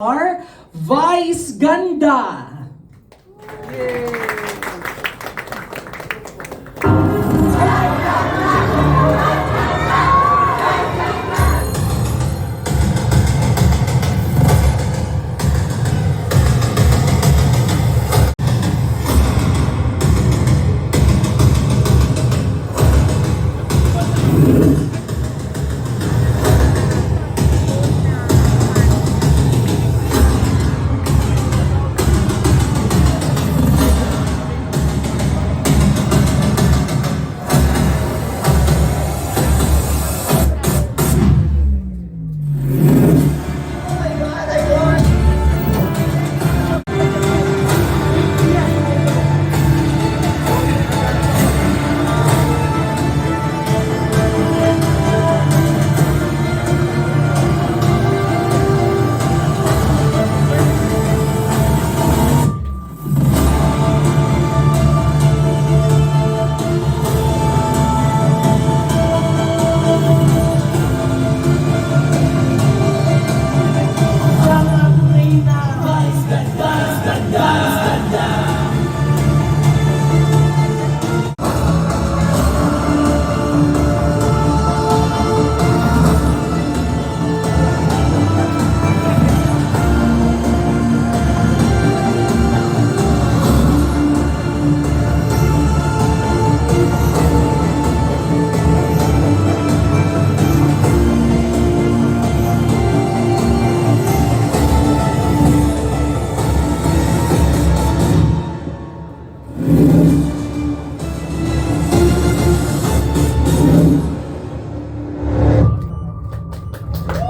Our Vice Ganda.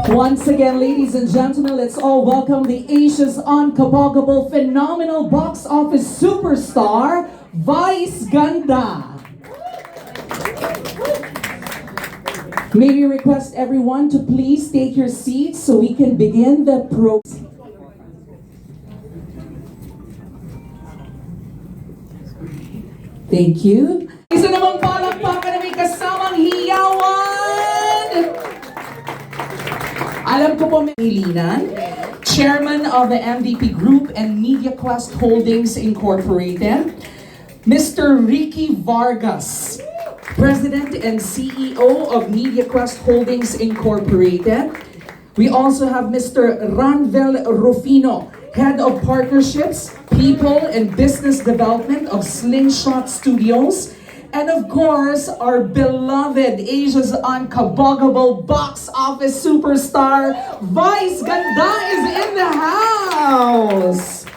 Once again, ladies and gentlemen, let's all welcome the Asia's uncapogable, phenomenal box office superstar, Vice Ganda. May we request everyone to please take your seats so we can begin the program. Thank you. Isa namang palakpakan na may kasamang hiyawan. Alam ko po, Milinan, Chairman of the MVP Group and MediaQuest Holdings Incorporated, Mr. Ricky Vargas, President and CEO of MediaQuest Holdings Incorporated. We also have Mr. Ranvel Rufino, Head of Partnerships, People and Business Development of Slingshot Studios. And of course, our beloved Asia's uncapogable box office superstar, Vice Ganda is in the house.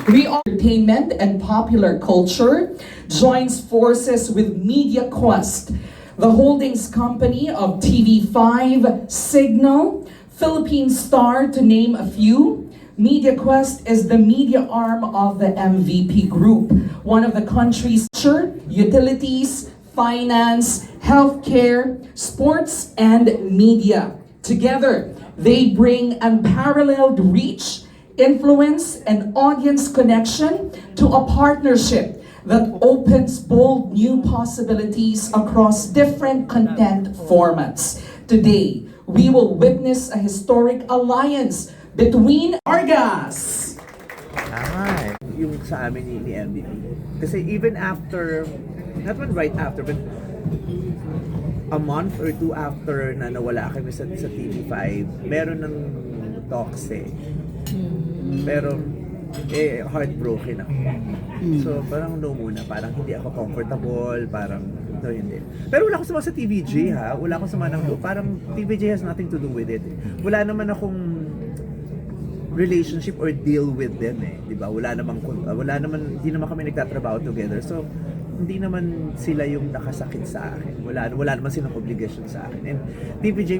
We are entertainment and popular culture joins forces with MediaQuest, the holdings company of TV5, Signal, Philippine Star, to name a few. MediaQuest is the media arm of the MVP Group, one of the country's utilities, finance, healthcare, sports, and media. Together, they bring unparalleled reach, influence, and audience connection to a partnership that opens bold new possibilities across different content formats. Today, we will witness a historic alliance between Vargas. Yung sa amin ni MVP. Kasi even after, not even right after, but a month or two after na nawala kami sa TV5, meron ng talks eh. Pero, heartbroken ako. So, parang no muna. Parang hindi ako comfortable. Parang, no, hindi. Pero wala akong sama sa TVJ ha. Wala akong sama ng loob. Parang TVJ has nothing to do with it. Wala naman akong relationship or deal with them eh, 'di ba? Wala naman, hindi naman kami nagtatrabaho together. So, hindi naman sila yung nakasakit sa akin. Wala naman silang obligation sa akin. And TVJ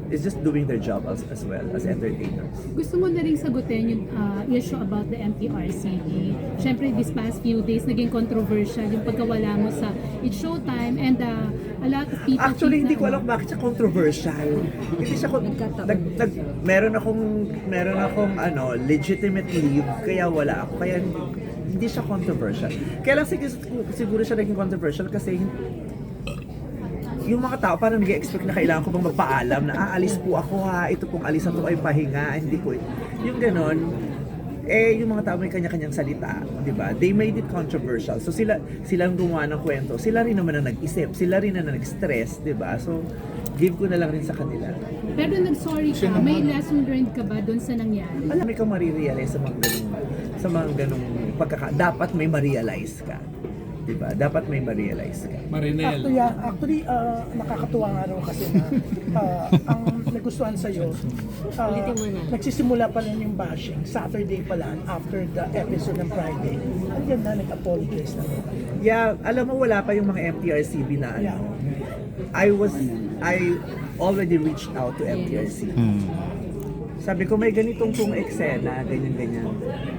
is just doing their job as well as entertainers. Gusto mo na rin sagutin yung issue about the MPRCE. Siyempre, these past few days, naging controversial yung pagkawala mo sa It's Showtime and a lot of people... Actually, hindi ko alam bakit siya controversial. Hindi siya... meron akong legitimate leave, kaya wala ako. Kaya hindi siya controversial. Kaya lang siguro siya naging controversial kasi yung mga tao parang nag-expect na kailangan ko bang magpaalam na aalis po ako ha, ito pong alis na to ay pahinga, hindi po. Yung ganon, yung mga tao may kanya-kanyang salita, di ba? They made it controversial. So silang gumawa ng kwento. Sila rin naman ang nag-isip. Sila rin ang nag-stress, di ba? So, give ko na lang rin sa kanila. Pero nag-sorry ka, may lesson learned ka ba doon sa nangyari? Alam, may kang marirealize sa mga ganung dapat may ma-realize ka. Diba? Dapat may ma-realize ka. Marinel. Actually, nakakatuwa nga raw kasi na ang nagustuhan sa'yo, nagsisimula pa rin yung bashing, Saturday pa lang, after the episode ng Friday. Ang ganda, nag-apologize na rin. Yeah, alam mo wala pa yung mga MTRCB na ano. Yeah. I already reached out to MTRCB. Sabi ko may ganitong pong eksena, ganyan-ganyan.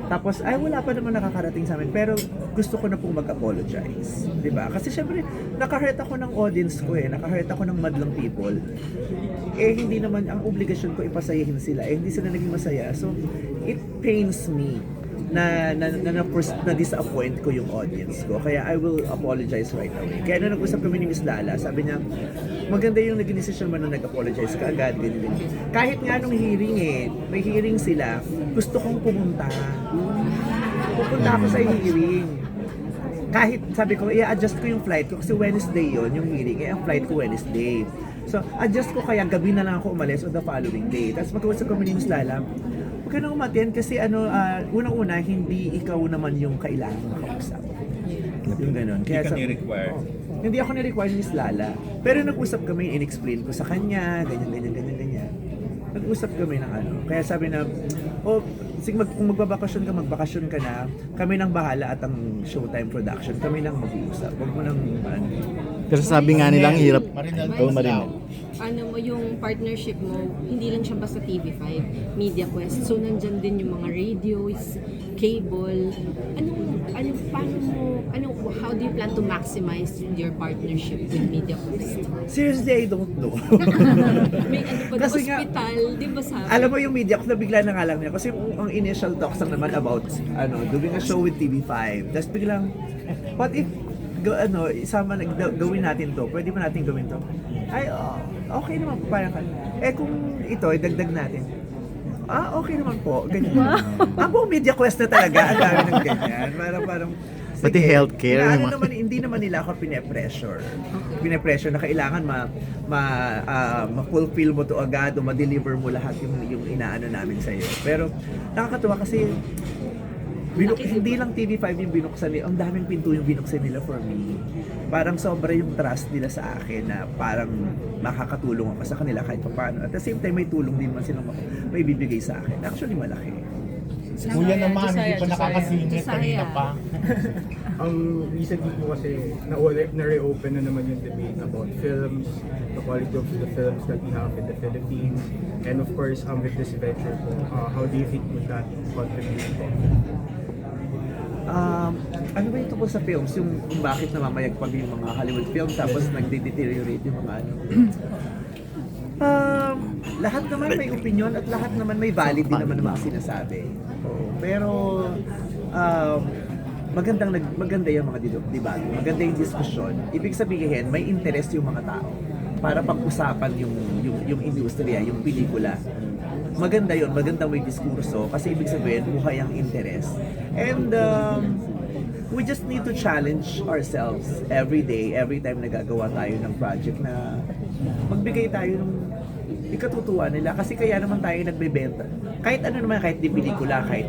Tapos, wala pa naman nakakarating sa amin. Pero gusto ko na pong mag-apologize. Diba? Kasi syempre, nakahurt ako ng audience ko nakahurt ako ng madlang people. Hindi naman, ang obligasyon ko ipasayahin sila. Hindi sila naging masaya. So, it pains me na disappoint ko yung audience ko. Kaya I will apologize right away. Kaya nung nag-usap kami ni Miss Lala, sabi niya, maganda yung naging decision mo na nag-apologize ka agad, ganyan. Kahit nga nung hearing may hearing sila, gusto kong pumunta. Pupunta ako sa hearing. Kahit sabi ko, i-adjust ko yung flight ko kasi Wednesday yon yung hearing, ang flight ko Wednesday. So, adjust ko kaya gabi na lang ako umalis on the following day. Tapos mag-usap kami ni Miss Lala, huwag ka na umatin kasi unang-una, hindi ikaw naman yung kailangan makausap. Yung ganun. Hindi ka ni-required. Hindi ako ni-required ni Miss Lala. Pero nag-usap kami, in-explain ko sa kanya, ganyan. Nag-usap kami ng ano. Kaya sabi na, sige, kung magbabakasyon ka na, kami nang bahala at ang Showtime Production, kami nang mag-uusap. Huwag mo nang Kasi sabi nga nilang hirap. Marinel. Ano mo yung partnership mo, hindi lang siya basta TV5, Media Quest. So nandyan din yung mga radios, cable. How do you plan to maximize your partnership with Media Quest? Seriously, I don't know. May Kasi nga, hospital, di ba sabi? alam mo yung media, kung nabigla na nga lang niya. Kasi ang initial talks lang naman about doing a show with TV5. Tapos biglang, what if gawin natin to? Pwede ba natin gawin to? Okay naman, parang kung ito, dagdag natin. Okay naman po. Ganyan. Buong Media Quest na talaga. Ang dami ng ganyan. Parang Pati healthcare. Hindi naman nila ako pine-pressure. Pine-pressure na kailangan ma-fulfill mo to agad o ma-deliver mo lahat yung inaano namin sa'yo. Pero nakakatuwa kasi hindi lang TV5 yung binuksan nila, ang daming pinto yung binuksan nila for me. Parang sobra yung trust nila sa akin na parang makakatulong ako sa kanila kahit paano. At the same time, may tulong din man silang may bibigay sa akin. Actually, malaki. Kuya naman, hindi pa nakakasingit kanina pa. Ang recently po kasi na-reopen na naman yung debate about films, the quality of the films that we have in the Philippines, and of course, with this venture po, how do you think would that contribute po? Ano ba ito po sa films? Yung bakit namamayagpag yung mga Hollywood films tapos nagde-deteriorate yung mga ano? Lahat naman may opinion at lahat naman may valid din naman ng mga sinasabi. Pero maganda yung mga debate, maganda yung diskusyon. Ibig sabihin, may interest yung mga tao para pag-usapan yung industriya, yung pelikula. Maganda yun, maganda may diskurso kasi ibig sabihin, buhay ang interest. And we just need to challenge ourselves every day, every time nagagawa tayo ng project na magbigay tayo ng ikatutuwa nila kasi kaya naman tayo nagbebenta. Kahit ano naman, kahit di pelikula, kahit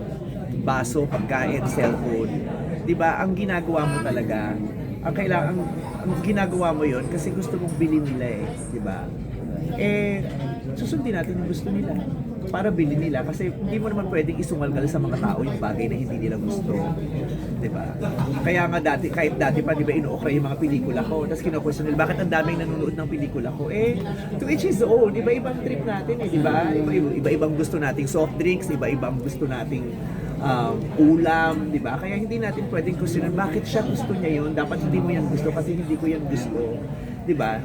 baso, pagkain, cellphone. 'Di ba? Ang ginagawa mo talaga, ang ginagawa mo 'yon kasi gusto mong bilhin nila 'di ba? Susundin natin yung gusto nila para bilhin nila kasi hindi mo naman pwedeng isungalgal sa mga tao yung bagay na hindi nila gusto. 'Di ba? Kaya nga kahit dati pa 'di ba ino-okray yung mga pelikula ko, tapos kino-question nila bakit ang daming nanonood ng pelikula ko. To each his own, iba-ibang trip natin 'di ba? Iba-ibang gusto nating soft drinks, iba-ibang gusto nating ulam, di ba? Kaya hindi natin pwedeng questionin bakit siya gusto niya yun. Dapat hindi mo yan gusto kasi hindi ko yan gusto. Di ba?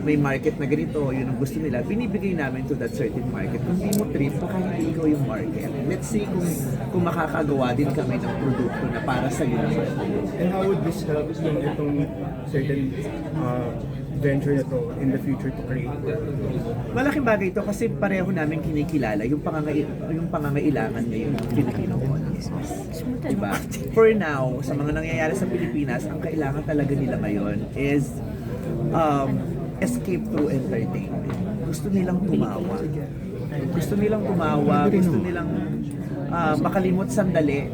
May market na ganito, yun ang gusto nila. Binibigay namin to that certain market. Kung hindi mo trip, baka hindi ikaw yung market. Let's see kung makakagawa din kami ng produkto na para sa iyo. And how would this help yung itong certain venture na to in the future to create work? Malaking bagay ito kasi pareho namin kinikilala yung pangangailangan ngayon ng Filipino audience. Diba? For now, sa mga nangyayari sa Pilipinas, ang kailangan talaga nila ngayon is escape through entertainment. Gusto nilang tumawa. Gusto nilang makalimot sandali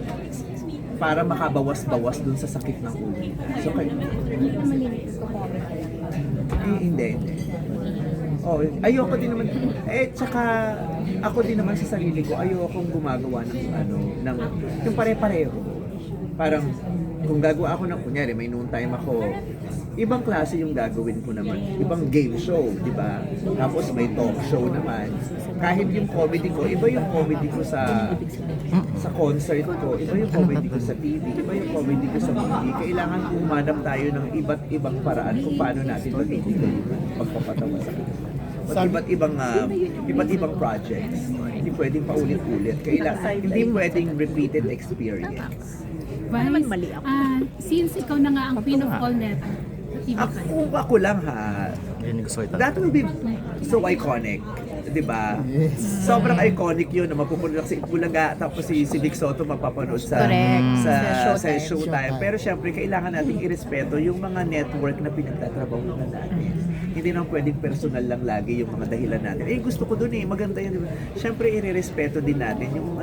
para makabawas-bawas dun sa sakit ng ulo. So, hindi. Oh, ayoko din naman. Tsaka ako din naman sa sarili ko, ayokong gumagawa ng yung pare-pareho. Parang kung gagawa ako ng kunyari, may noon time ako, ibang klase yung gagawin ko naman. Ibang game show, di ba? Tapos may talk show naman. Kahit yung comedy ko, iba yung comedy ko sa concert ko, iba yung comedy ko sa TV, iba yung comedy ko sa movie. Kailangan humanap tayo ng iba't ibang paraan kung paano natin mabibigay yung pagpapatawa sa kanila. Iba't ibang projects. Hindi pwedeng paulit-ulit. Hindi pwedeng repeated experience. Vice, since ikaw na nga ang queen of all net sa TV5. Ako lang ha. Yun yung gusto ko That will be so iconic. Diba? Sobrang iconic yun na mapupunod lang sa Itbulaga tapos si Vic Soto mapapanood sa Showtime. Pero syempre, kailangan nating irespeto yung mga network na pinagtatrabahuan natin. Hindi naman pwedeng personal lang lagi yung mga dahilan natin. Gusto ko dun maganda yun. Diba? Syempre, irerespeto din natin yung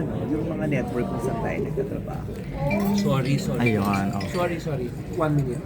mga network kung saan tayo nagtatrabaho. Sorry. Ayun, okay. Sorry. 1 minute.